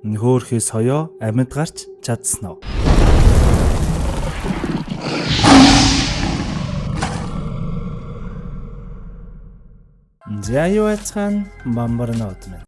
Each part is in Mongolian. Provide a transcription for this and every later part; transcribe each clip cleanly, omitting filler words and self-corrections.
Хөөхий соёо амьд гарч чадсан уу? За юу яцхан бамбарнууд минь.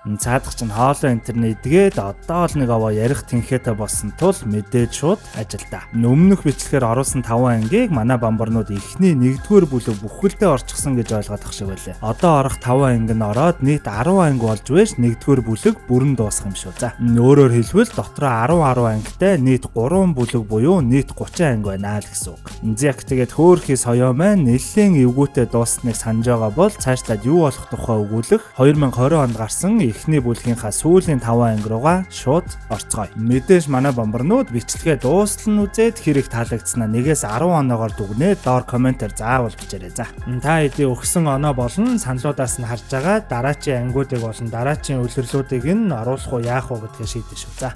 Цаадах чинь хоолой интернет идгээд одоо л нэг аваа ярих тэнхээтэй болсон тул мэдээж шууд ажилдаа. Өмнөх бичлэгээр оруулсан 5 ангийг манай бамбарнууд эхний 1-р бүлэг бүхэлдээ орчихсон гэж ойлгох шиг байлаа. Одоо орох 5 анги нь ороод нийт 10 анги болж байж 1-р бүлэг бүрэн дуусах юм шүү. За. Өөрөөр хэлбэл дотроо 10 ангитай нийт 3 бүлэг буюу нийт 30 анги байна л гэсэн үг. Зяк тэгээд хөөхий соёо маань нэлээд эвгүүтэй дуусныг санаж байгаа бол цаашлаад юу болох тухай өгүүлэх 2020 онд гарсан эхний бүлгийнхаа сүүлийн 5 анги руугаа шууд орцгоё. Мэдээж манай бомбарнууд бичлэгээ дуустал нь үзээд хэрэг таалагдсанаа 1-ээс 10 оноогоор дүгнээ доор комментээр заавал бичээрэй за. Та хэдий өгсөн оноо болон саналуудаас нь харж байгаа дараачийн ангиудыг болон дараачийн үлрэлүүдийг нь оруулах уу яах уу гэдгээ шийдэж шүү за.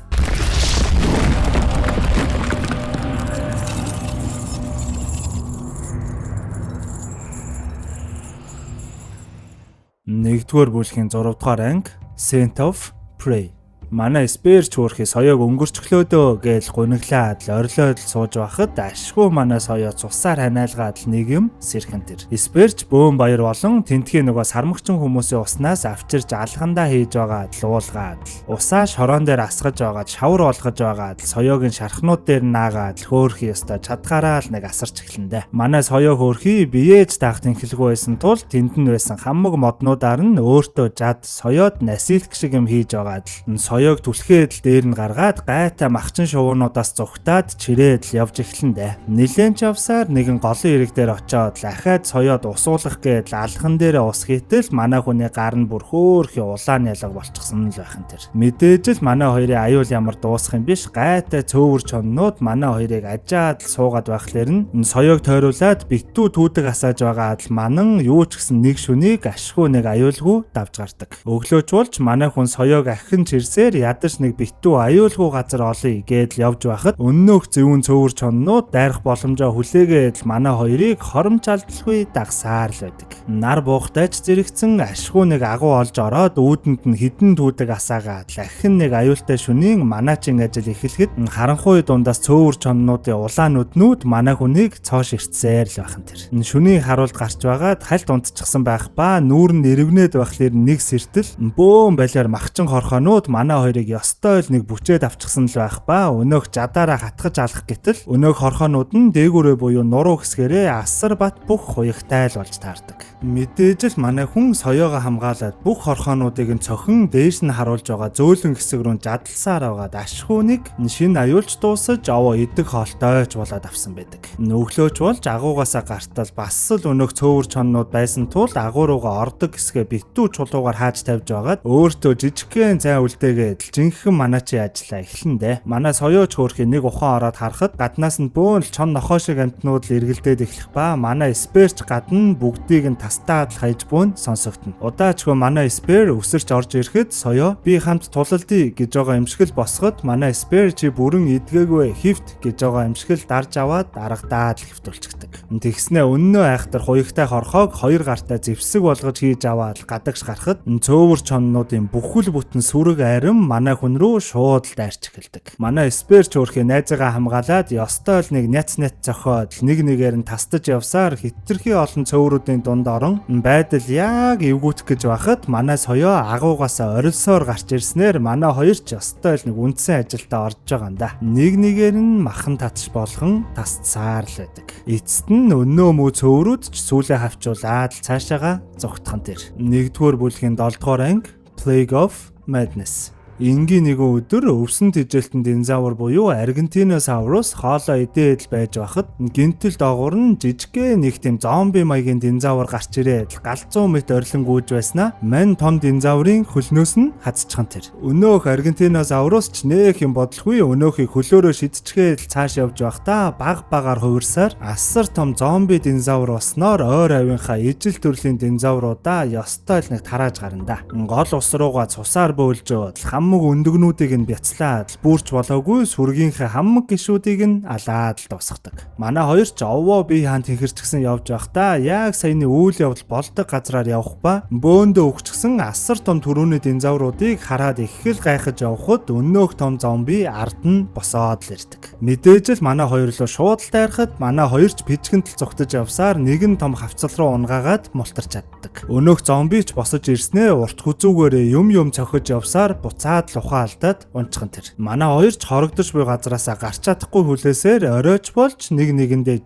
Нэгдүгээр бүлгийн 6 дугаар анги Saint of Prey. Манай спэрч хөөхий соёог өнгөрчглөөдөө гэж гуниглаад л орилоод сууж байхад ашгүй манай соёо цусаар ханиалгаад л нэг юм сэрхэн тэр. Спэрч бөөн баяр болон тентхийн нөгөө сармагчин хүмүүсийн уснаас авчирч алхандаа хийж байгаад л уулгаад л усаа шороон дээр асгаж байгаад шавар болгож байгаад л соёогийн шархнууд дээр наагаад л хөөхий өстой чадхаараа л нэг асарч эхлэндэ. Манай соёо хөөхий биеэж таах тэнхэлгүй байсан тул тэнд нь байсан хамаг моднуудаар нь өөртөө жад соёод насилх шиг юм хийж байгаад л соёог түлхээд л дээр нь гаргаад гайтай махчин шувуунуудаас зүгтаад чирээд л явж эхлэндэ. Нилээн ч явсаар нэгэн голын ирэг дээр очиод л ахаад соёод усуулах гээд л алхан дээрээ ус хийтэл манай хүний гар нь бүр хөөхий улаан ялга болчихсон л байхын тэр. Мэдээж л манай хоёрын аюул ямар дуусах юм биш гайтай цөөвөр чоннууд манай хоёрыг ажаад л суугаад байхлаар нь соёог тойруулаад битүү түүдэг асааж байгаа л манан юу ч гэсэн нэг шүнийг ашгүй нэг аюулгүй давж гардаг. Өглөөч болж манай хүн соёог ахин чирсээ ядаж нэг битүү аюулгүй газар олъё гээд л явж байхад өнөөх зөвүүн цөөвөр чоннууд дайрах боломжоо хүлээгээд л манай хоёрыг хоромч алдалгүй дагсаар л байдаг. Нар буухтайч зэрэгцэн ашгүй нэг агуу олж ороод үүдэнд нь хідэн түүдэг асаагаад л ахин нэг аюултай шөнийн манаачийн ажил эхлэхэд харанхуй дундаас цөөвөр чоннуудын улаан нүднүүд манай хүнийг цоош ирцсээр л байхын тэр. Шөнийн харуулд гарч байгаад хальт унтчихсан байх ба нүүр нь эргэнээд байхлаар нэг сэртэл бөөн балиар махчин хорхоонууд манай хоёрыг ёстой л нэг бүчээд авчихсан л байх ба өнөөх жадаараа хатгаж алах гэтэл өнөөх хорхоонууд нь дээгүүрээ буюу нуруу хэсгэрээ асар бат бүх хуягтай л болж таардаг. Мэдээж л манай хүн соёогоо хамгаалаад бүх хорхоонуудыг нь цохин дээш нь харуулж байгаа зөөлөн хэсэг рүү жадалсаар байгаад ашгүй нэг шинэ аюулч дуусаж овоо идэг хоолтойч болоод авсан байдаг. Өглөөч болж агуугаасаа гартал бас л өнөөх цөөвөр чоннууд байсан тул агуу руугаа ордог хэсгээ битүү чулуугаар хааж тавьж байгаад өөртөө жижигхэн цай үлдээгээд л жинхэнэ манаачийн ажиллаа эхлэндэ. Манай соёоч хөөхий нэг ухаан ороод харахад гаднаас нь бөөн л чон нохоо шиг амтнууд л эргэлдээд эхлэх ба манай спэрч гадна бүгдийг нь тастаад л хайж буун сонсогдно. Удаачгүй манай спэр өсөрч орж ирэхэд соёо би хамт тулалдъя гэж байгаа юм шиг л босгоод манай спэр чи бүрэн идгээгүй хифт гэж байгаа юм шиг л дарж аваад дарагдаад л хөвтөлчгдөг. Тэгснээ өннөө айхтар хуягтай хорхоог хоёр гартаа зэвсэг болгож хийж аваад л гадагш гарахад цөөвөр чоннуудын бүхэл бүтэн сүрэг айрам манай хүн рүү шууд л дайрч эхэлдэг. Манай спэрч өөрхий найзаагаа хамгаалаад ёстой л нэг няц зохиод нэг нэгээр нь тастаж явсаар хитрхи олон цөөврүүдийн дунд орон байдал яг эвгүүтэх гэж байхад манай соёо агуугаасаа орилсоор гарч ирснээр манай хоёр ч ёстой л нэг үндсэн ажилдаа орж байгаа юм да. Нэг нэгээр нь махан татш болгон тасцсаар л байдаг. Эцэст нь өнөө мөө цөөврүүд ч сүүлээ хавчуулаад л цаашаага зүгтхан тэр. Нэгдүгээр бүлгийн 7 дугаар анги Plague of Madness. Энгийн нэгэн өдөр өвсөн тэжээлтэн динозавр буюу Аргентиносаурус хоолоо идээд л байж байхад гинтэл доогуур нь жижигхэн нэг тийм зомби маягийн динозавр гарч ирээд галзуу мэт орилон гүйж байснаа мань том динозаврын хөлнөөс нь хацчихсан тэр. Өнөөх Аргентиносаурус ч нээх юм бодлогүй өнөөхийг хөлөөрөө шидчихээд л цааш явж байхдаа багаар хувирсаар асар том зомби динозавр болсноор ойр авийнхаа ижил төрлийн динозавруудаа ёстой л нэг тарааж гарна да. Гол ус руугаа цусаар бөөлжөөд хамаг өндөгнүүдийг нь бяцлаад бүрч болоогүй сүргийнхээ хамаг гишүүдийг нь алаад л дуусгадаг. Манай хоёр ч овоо бие хаан тэнхэрчгсэн явж байхдаа яг саяны үйл явдал болдог газраар явах ба бөөндөө өгчгсөн асар том төрөүний динозавруудыг хараад их л гайхаж явхад өнөөх том зомби ард нь босоод л ирдэг. Мэдээж л манай хоёр руу шууд л дайрахад манай хоёр ч пижгэнтэл зогтож явсаар нэгэн том хавцал руу унгаагаад мултарч чаддаг. Өнөөх зомби ч босож ирснээ урт хүзүүгээрээ юм цохиж явсаар буцаад л ухаан алдаад унчхан тэр. Манай хоёр ч хорогдож буй газараасаа гарч чадахгүй хүлээсээр оройч болж нэгэндээ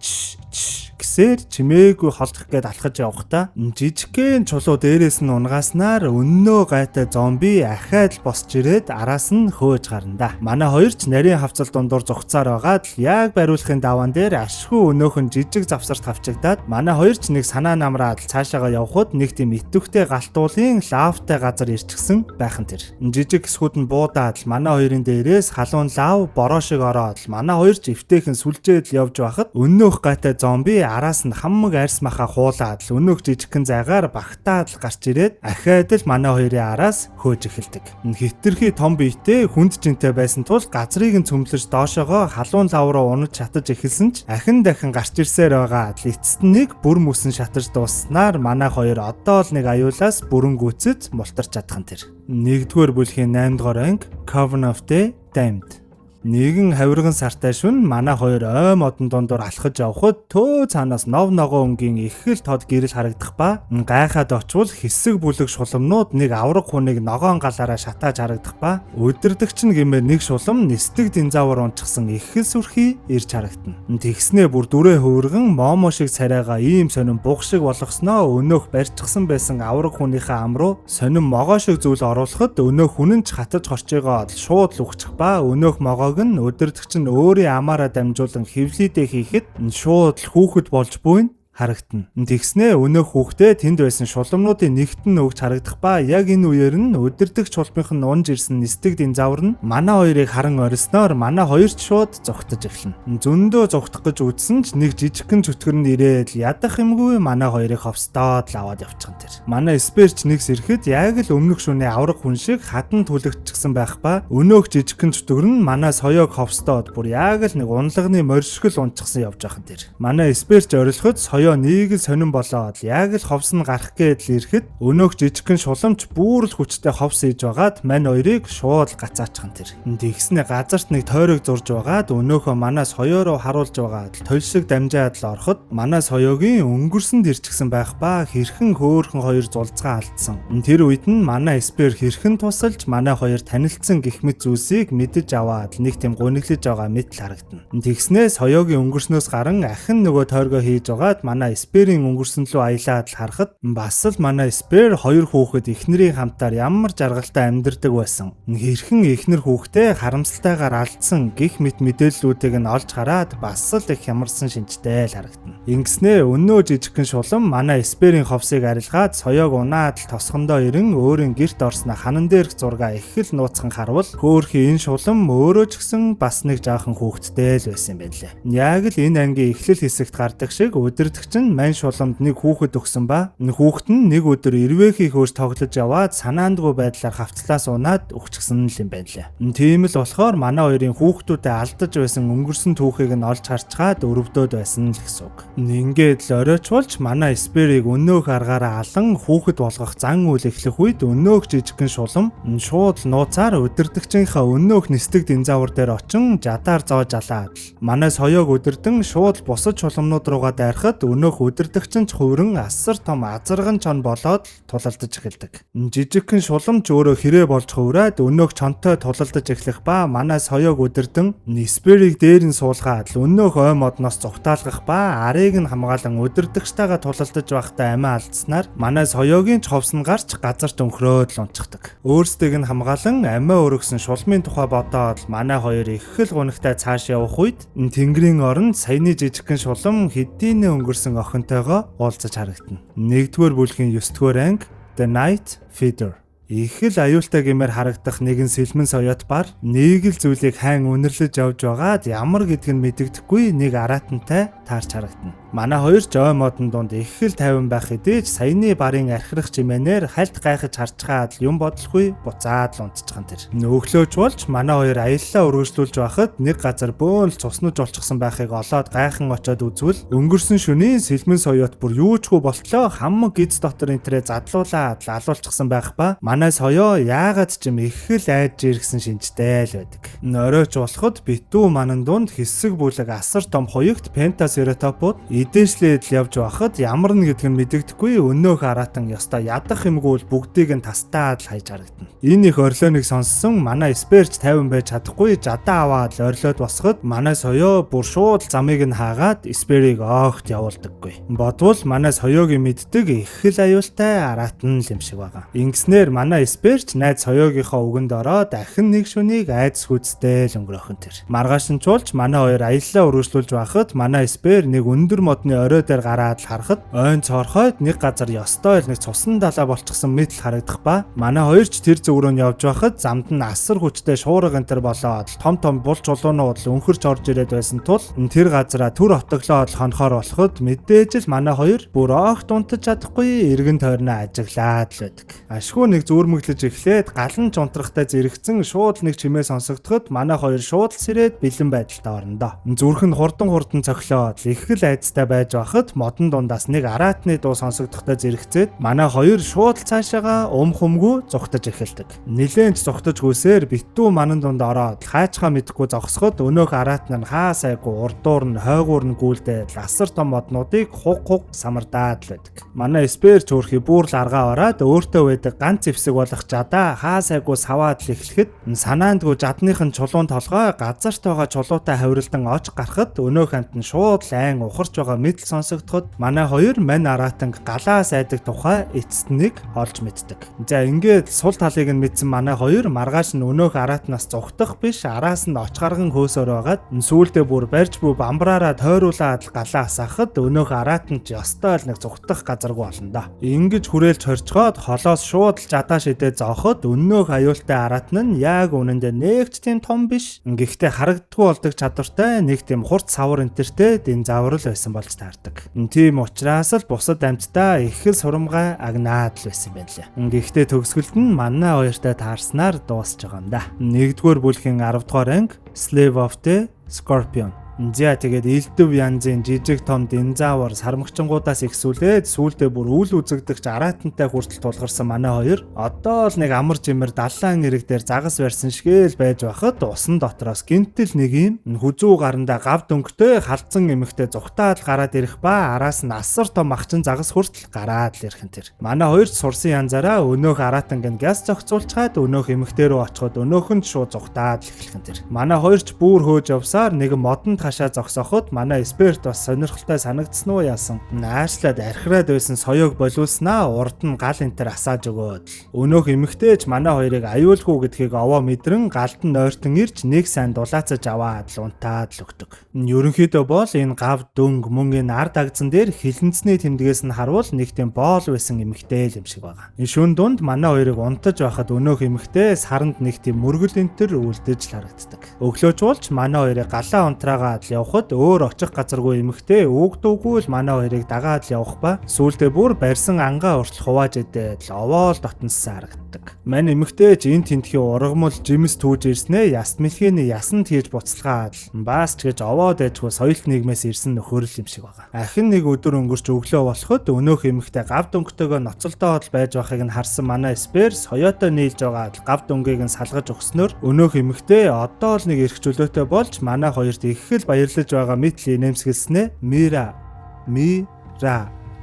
гэсээр чимээгүй холдох гээд алхаж явхдаа жижигхэн чулуу дээрээс нь унгааснаар өннөө гайтай зомби ахаад л босч ирээд араас нь хөөж гарна да. Манай хоёр ч нарийн хавцал дундуур зугцаар байгаад л яг бариулахын даваан дээр ашгүй өнөөхөн жижиг завсарт хавчигдаад манай хоёр ч нэг санаа намраад цаашаага явхад нэг тийм итвэхтэй галтуулын лавтай газар ирчихсэн байхан тэр. Жижиг хэсгүүд нь буудаад л манай хоёрын дээрээс халуун лав бороо шиг ороод л манай хоёр ч эвтэйхэн сүлжээд л явж байхад өнөөх гайтай зомби араас нь хамаг арьс маха хуулаад л өнөөх жижигхэн зайгаар багтаад л гарч ирээд ахаад л манай хоёрын араас хөөж эхэлдэг. Хитрхи том биетэй хүнд жинтэй байсан тул газрыг нь цөмлөж доошоогоо халуун лав руу унаж шатаж эхэлсэн ч дахин гарч ирсээр байгаа л эцэст нь нэг бүр мөсөн шатаж дууснаар манай хоёр одоо л нэг аюулаас бүрэн гүйцэд мултарч чадхан тэр. 1-р бүлгийн 8-р анги Coven of the Damned. Нэгэн хавирган сартай шүн манай хоёр ой модон дундуур алхаж явхад төө цаанаас нов ногоо өнгийн их л тод гэрэл харагдах ба гайхаад очвол хэсэг бүлэг шулмнууд нэг авраг хүнийг ногоон галаараа шатааж харагдах ба өдөрдөгч нь гэмээр нэг шулам нисдэг динозавр унчсан их л сүрхий ирж харагдана. Тэгснээ бүр дүрээ хөвөргөн момо шиг царайгаа ийм сонин буг шиг болгосноо өнөөх барьчихсан байсан авраг хүнийхээ ам руу сонин могоо шиг зүйл оруулахад өнөөх хүн нь ч хатаж хорчоогоо шууд л үхчих ба өнөөх могоо өдөрдөгч нь өөрийн амаараа дамжуулан хөвлөдөө хийхэд шууд л хүүхэд болж буйна харагдана. Тэгснээ өнөөх хүүхдээ тэнд байсан шулмнуудын нэгт нь өгч харагдах ба яг энэ үеэр нь өдөрдөгч шулмынх нь унж ирсэн нисдэг динозавр нь манай хоёрыг харан орсноор манай хоёр ч шууд зогтож эхэлнэ. Зөндөө зогтох гэж үзсэн ч нэг жижигхэн чөтгөр нь ирээд ядах юмгүй манай хоёрыг ховстоод л аваад явчихсан тэр. Манай спэрч нэгс ирэхэд яг л өмнөх шөнийн авраг хүн шиг хадан түлэгдчихсэн байх ба өнөөх жижигхэн чөтгөр нь манай соёог ховстоод бүр яг л нэг унлагны морьшгөл унчихсан явж байхan тэр. Манай спэрч орилоход соёо нэг л сонирн болоод яг л ховс нь гарах гээд л ирэхэд өнөөх жижигхэн шуламж бүр л хүчтэй ховс хийж байгаад мань хоёрыг шууд гацаачихan тэр. Тэгснэ газарт нэг тойрог зурж байгаад өнөөхөө манай соёо руу харуулж байгаад л толь шиг дамжаад л ороход манай соёогийн өнгөрсөнд ирчихсэн байх ба хэрхэн хөөхөн хоёр зулцгаа алдсан. Тэр үед нь манай спер хэрхэн тусалж манай хоёр танилцсан гих мэт зүйлсийг мэдэж аваад нэг тийм гуниглаж байгаа мэт л харагдана. Тэгснээ соёогийн өнгөрснөөс гарan ахин нөгөө тойргоо хийж байгаад манай сперийн өнгөрсөн лөө аялаад л харахад бас л манай спер хоёр хүүхэд эхнэрийн хамтаар ямар жаргалтай амьдардаг байсан. Хэрхэн эхнэр хүүхдээ харамсалтайгаар алдсан гих мэт мэдээллүүдийг нь олж хараад бас л их ямарсан шинжтэй л харагдана. Ингэснээ өнөө жижигхэн шулам манай сперийн ховсыг арилгаад соёог унаад л тосгондоо ирэн өөрийн герт орсноо ханан дээрх зургаа их л нууцхан харвал хөөхий энэ шулам өөрөө ч гэсэн бас нэг жаахан хүүхэдтэй л байсан юм байна лээ. Яг л энэ ангийн эхлэл хэсэгт гардаг шиг өдөрдөгч нь мань шуламд нэг хүүхэд өгсөн ба хүүхэд нь нэг өдөр ирвэхийг хөөж тоглож яваад санаандгүй байдлаар хавцлаас унаад өгчихсөн л юм байна лээ. Тийм л болохоор манай хоёрын хүүхдүүдэд алдаж байсан өнгөрсөн түүхийг нь олж харчгаад өрөвдөөд байсан л гэсэн үг. Ингээд л оройчволж манай сперийг өнөөх аргаараа алан хүүхэд болгох зан үйл эхлэх үед өнөөх жижигхэн шулам шууд нууцаар өдөрдөгчийнхаа өнөөх нисдэг динозавр дээр очин жадаар зоож алаад манай соёог өдөрдөн шууд бусад шуламнууд руугаа дайрахад өнөөх өдөрдөгч нь хувиран асар том азарган чон болоод тулалдаж эхэлдэг. Жижигхэн шуламж өөрөө хэрэг болж хувраад өнөөх чонтой тулалдаж эхлэх ба манай соёог өдөрдөн сперийг дээр нь суулгаад өнөөх ой модноос зүгтаалгах ба арыг нь хамгаалan өдөрдөгчтэйгээ тулалдаж байхдаа амиа алдснаар манай соёогийн човс нь гарч газарт өнхрөөд л унчихдаг. Өөрсдийг нь хамгаалan амиа өргөсөн шулмын тухай бодоод манай хоёр их л гунигтай цааш явах үед тэнгэрийн оронд саяны жижигхэн шулам хэдийнэ өнгөрсөн охинтойгоо уулзаж харагдана. 1-р бүлгийн 9-р анги The Night Feeder. Их л аюултай гэмээр харагдах нэгэн сэлмэн соёот бар нэг л зүйлийг хайн үнэрлэж явж байгаад ямар гэдг нь мэдэгдэхгүй нэг аратантай таарч харагдана. Манай хоёр жоо модон дунд их хэл тайван байх хэдий ч саяны барын архирах чимээнээр хальт гайхаж харцгаад юм бодлохгүй буцаад л унтчихсан тэр. Өглөөж болж манай хоёр аяллаа үргэлжлүүлж байхад нэг газар бөөн л цуснаж болчихсон байхыг олоод гайхан очиод үзвэл өнгөрсөн шөнийн сэлмэн соёот бүр юучгүй болтлоо хамаг гиз дотор энтрээ задлуулаад алуулчихсан байх ба манай соёо яагаад ч юм их хэл айж иргсэн шинжтэй л байдаг. Оройч болоход битүү манан дунд хэсэг бүлэг асар том хоёгт пентасератопод эдээшлээд л явж байхад ямар нь гэдг нь мэдэгдэхгүй өнөөх аратан ёстой ядах юмгүй бүгдийг нь тастаад л хайж харагдана. Энэ их орлооныг сонссон манай сперч 50 байж чадахгүй жадаа аваад орлоод босоход манай соёо бүр шууд замыг нь хаагаад сперийг огт явуулдаггүй. Бодвол манай соёогийн мэддэг их хэл аюултай аратан л юм шиг байгаа. Ингэснээр манай сперч найз соёогийнхоо үгэнд ороод дахин нэг шөнийг айдас хүчтэй л өнгөрөөхөн тэр. Маргааш нь чуулж манай хоёр аяллаа үргэлжлүүлж байхад манай спер нэг өндөр модны орой дээр гараад л харахад ойн цорхойд нэг газар ёстой л нэг цусан далаа болчихсон мэт л харагдах ба манай хоёр ч тэр зүг рүү явж байхад замд нь асар хүчтэй шуурга энэ төр болоод том бул чулуунууд л өнхөрч орж ирээд байсан тул тэр газараа түр отоглоод хонохоор болоход мэдээж л манай хоёр бүр огт унтаж чадахгүй эргэн тойрноо ажиглаад л байдаг. Ашгүй нэг зүрмэглэж эхлээд галан ч унтрахтай зэрэгцэн шууд нэг чимээ сонсогдоход манай хоёр шууд сэрээд бэлэн байдалтай орно доо. Зүрх нь хурдан цохилоод их хэл айцтай байж байхад модон дундаас нэг аратны дуу сонсогдохтой зэрэгцээд манай хоёр шууд цаашаага humгүй зугтаж эхэлдэг. Нилээнч зугтаж гүйсээр битүү манан дунд ороод хаачхаа мэдэхгүй зогсоход өнөөх аратн нь хаа сайгүй урдуур нь хойгуур нь гүйлдээд асар том моднуудыг хуг самардаад л байдаг. Манай спер чөөрхи бүр л аргаа ороод өөртөө байдаг ганц зэвсэг болох жадаа хаа сайгүй саваад л эхлэхэд санаандгүй жадных нь чулуун толгой газарт байгаа чулуутай хавралдан оч гарахад өнөөх амт нь шууд лайн ухарч байгаа мэдл сонсогдоход манай хоёр мань аратанг галаа сайдаг тухай эцэст нэг олж мэддэг. За ингээд сул талыг нь мэдсэн манай хоёр маргааш нь өнөөх аратнаас зугтах биш араас нь оч гарган хөөсөөр байгаад сүүлдээ бүр барьж буй бамбраараа тойруулаад галаа асаахад өнөөх аратан ч ёстой л нэг зугтах газаргүй болно да. Ингэж хүрээлж хорчгоод холоос шууд л жадаа шидээ зооход өнөөх аюултай аратан нь яг үнэндээ нэгт тийм том биш. Гэхдээ харагддаггүй болдог чадвартай нэг тийм хурц савар энтертэй динзавр л байсан болж таардаг. Тийм учраас л бусад амьтдаа их хэл сурамгай агнаад л байсан юм байна лээ. Гэхдээ төгсгөлд нь манай хоёртай таарснаар дуусж байгаа юм да. 1-р бүлгийн 10 дугаар анги Slave of the Scorpion. За тэгээд элдв янзын жижиг том динзавр сармагчингуудаас ихсүүлээд сүүлдээ бүр үл үзэгдэгч аратантай хүртэл тулгарсан манай хоёр одоо л нэг амар жимэр даллаан ирэг дээр загас барьсан шигээл байж байхад усан дотроос гинтэл нэг юм хүзүү гарандаа гав дөнгөтэй халдсан эмэгтэй зүгтаад гараад ирэх ба араас нь асар том махчин загас хүртэл гараад л ирэх нь тэр. Манай хоёр сурсан янзаараа өнөөх аратанг нь газ зохицуулчаад өнөөх эмэгтэй рүү очиход өнөөх нь шууд зүгтаад л эхлэх нь тэр. Манай хоёр ч бүр хөөж явсаар нэг модон хашаа зогсоход манай сперт бас сонирхолтой санагдсан уу яасан. Наашлаад архираад байсан соёог болиулснаа урд нь гал энтер асааж өгөөд. Өнөөх эмэгтэйч манай хоёрыг аюулгүй гэдгийг овоо мэдрэн галд нь ойртон ирж нэг сайн дулаацаж аваад л унтаад л өгдөг. Ерөнхийдөө бол энэ гав дөнг мөн энэ ард агцан дээр хилэнцний тэмдгээс нь харуул нэг тийм боол байсан эмэгтэй л юм шиг байгаа. Энэ шүн дунд манай хоёрыг унтаж байхад өнөөх эмэгтэй саранд нэг тийм мөргөл энтер үлдэж л харагддаг. Өглөөж болж манай хоёрыг галаа унтраагаад л явхад өөр очих газаргүй эмэгтэй үгдүүгүй л манай хоёрыг дагаад л явах ба сүүлдээ бүр барьсан ангаа уртл хувааж идээд л овоол дотноссан харагддаг. Мань эмэгтэй ч энэ тентхийн ургамал жимс түүж ирснээ яст мэлхээний ясанд хийж буцалгаад л баас ч гэж овоо дайжгүй соёлт нийгмээс ирсэн нөхөр л юм шиг байгаа. Ахин нэг өдөр өнгөрч өглөө болоход өнөөх эмэгтэй гав дөнгөтэйгөө ноцолдоод байж байхыг нь харсан манай спер соёотой нийлж байгаа л гав дөнгөийг нь салгаж өгснөөр өнөөх эмэгтэй одоо л нэг эрх чөлөөтэй болж манай хоёрт их хэл баярлаж байгаа мэтл нэмсгэлснээ мира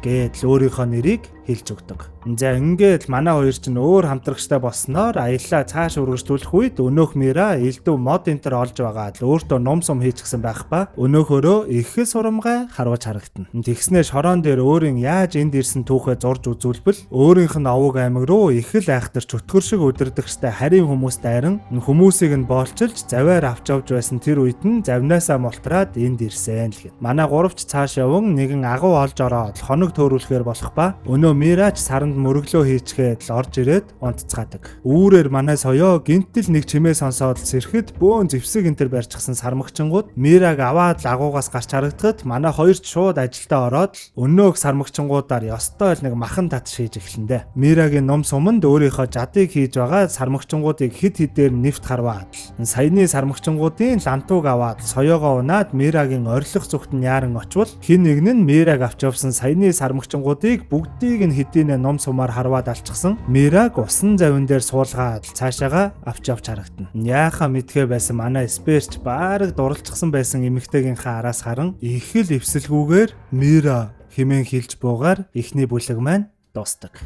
гэдэл өөрийнхөө нэрийг хэлж өгдөг. За ингээд манай хоёр ч өөр хамтрагчтай болсноор аяллаа цааш үргэлжлүүлэх үед өнөөх мира элдв мод энтер олж байгаа л өөртөө ном сум хийчихсэн байх ба өнөөхөөрөө их хэл сурамгай харуулж харагдана. Тэгснээ шорон дээр өөрийн яаж энд ирсэн түүхээ зурж үзүүлбэл өөрийнх нь овог аймаг руу их хэл айхтар чөтгөр шиг өдөрдөгчтэй харийн хүмүүстэй харин хүмүүсийг нь боолчилж заваар авч явж байсан тэр үед нь завнаасаа мултраад энд ирсэн л гэн. Манай гуравч цааш явсан нэгэн агуу олж ороод хоног төөрүүлэхээр болох ба өнөө Мирач саранд мөрөглөө хийчгээд л орж ирээд унтцгаадаг. Үүрээр манай соёо гинтэл нэг чимээ сонсоод сэрхэд бөөн зэвсэг энтер барьчихсан сармагчингууд Мираг аваад агуугаас гарч харагдахад манай хоёрч шууд ажилдаа ороод өнөөх сармагчингуудаар ёстой л нэг махан тат шийж эхлэндэ. Мирагийн ном суманд өөрийнхөө жадыг хийж байгаа сармагчингуудыг хид хидээр нэвт харваад саяны сармагчингуудын лантууг аваад соёогоо унаад Мирагийн орилох зүгт нь яаран очвол хин нэг нь Мираг авч явсан саяны сармагчингуудыг бүгдийг нь хэдийнэ ном сумаар харваад алчихсан. Мираг усан завин дээр суулгаад цаашаага авч явж харагдана. Яаха мэдхээ байсан манай Сперч баараг дурлцсан байсан эмэгтэйгийнхээ араас харан их л эвсэлгүйгээр Мира хэмээн хэлж буугаар ихний бүлэг маань дуустдаг.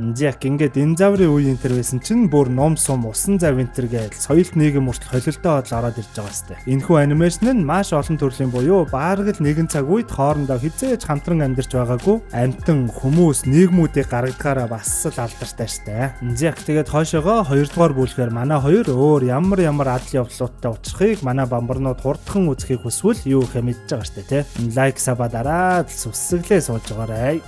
Яг ингээд динозаврын үе энтер байсан чинь бүр ном сум усан зав энтер гээл соёлт нийгэм хүртэл холилдоо бодол ороод ирж байгаа сте. Энэхүү анимашн нь маш олон төрлийн буюу баараг л нэгэн цаг үед хоорондоо хизээж хамтран амьдарч байгаагүй амьтан хүмүүс нийгмүүдийг гаргадгаараа бас л алдартай штэ. Яг тэгээд хойшоогоо 2 дугаар бүлгээр манай хоёр өөр ямар адал явдлуудтай учрахыг манай бамбарнууд хурдхан үзхийг хүсвэл юу ихэ мэдж байгаа штэ тий. Лайк саба дараад сүсгэлээ сууж байгаарай.